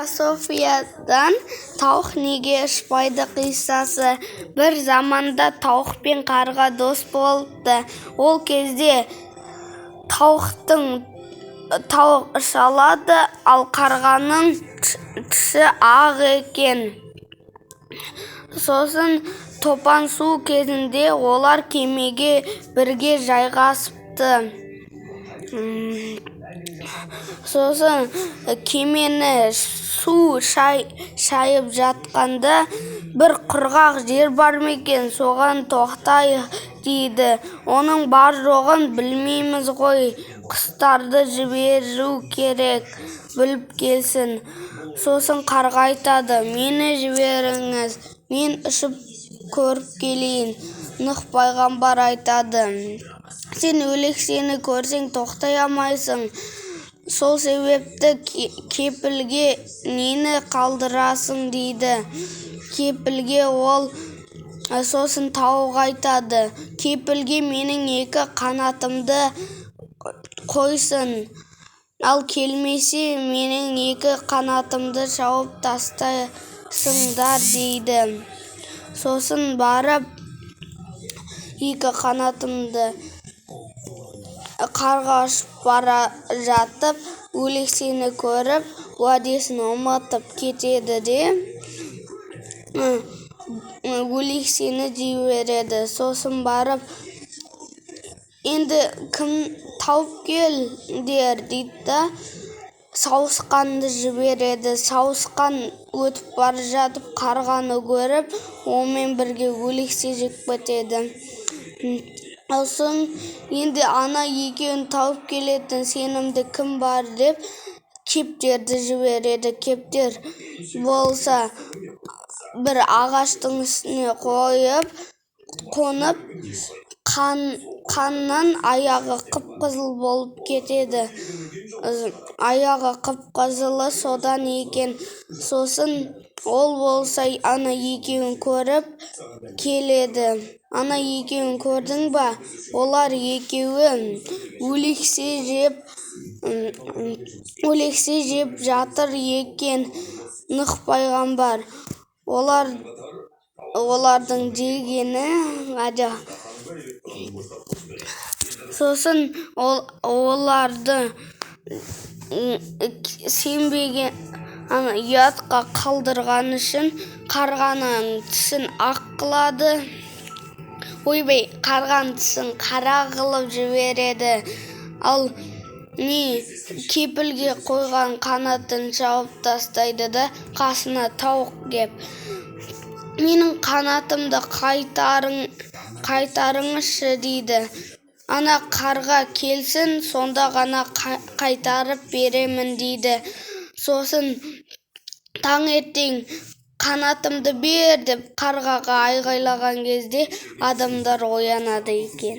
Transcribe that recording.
Софиядан тауық неге ұшпайды қиссасы. Бір заманда тауық пен қарға дос болыпты. Ол кезде тауық ұша алады, ал қарғаның түсі ақ екен. Сосын топан су кезінде олар кемеге бірге жайғасыпты. Сосын кемені су шайып жатқанда бір құрғақ жер бар ма екен, соған тоқтайық дейді. Оның бар жоғын білмейміз ғой, құстарды жіберу керек, біліп келсін. Сосын қарға айтады: мені жіберіңіз, мен ұшып көріп келейін. Нұх пайғамбар айтады: сен өлексені көрсең тоқтай алмайсың. Сол себепті кепілге нені қалдырасың дейді. Кепілге ол сосын тауық айтады: кепілге менің екі қанатымды қойсын, ал келмесе менің екі қанатымды шауып тастайсыңдар дейді. Сосын барып екі қанатымды қарға ұшып бара жатып, өлексені көріп, уәдесін ұмытып кетеді де өлексені жібереді. Сосын барып, енді кім тауып келдер дейді да, сауысқанды жібереді. Сауысқан өтіп бара жатып қарғаны көріп, онымен бірге өлексе жеп кетеді. Сосын енді ана екеуін тауып келетін сенімді кім бар деп кептерді жібереді. Кептер болса бір ағаштың үстіне қонып, қаннан аяғы қып-қызыл болып кетеді. Аяғы қып-қызылы содан екен. Сосын ол болса ана екеуін көріп келеді. Ана екеуін көрдің ба? Олар екеуі өлексе жеп жатыр екен. Нұх пайғамбар олардың жегені Сосын оларды сенбеген ұятқа қалдырған үшін қарғаның түсін ақ қылады. Қарғаның түсін қара қылып жібереді. Ал кепілге қойған қанатын шауып тастайды да қасына тауық кеп: менің қанатымды қайтарыңызшы дейді. Ана қарға келсін, сонда ғана қайтарып беремін дейді. Сосын таңертең қанатымды бер деп қарғаға айғайлаған кезде адамдар оянады екен.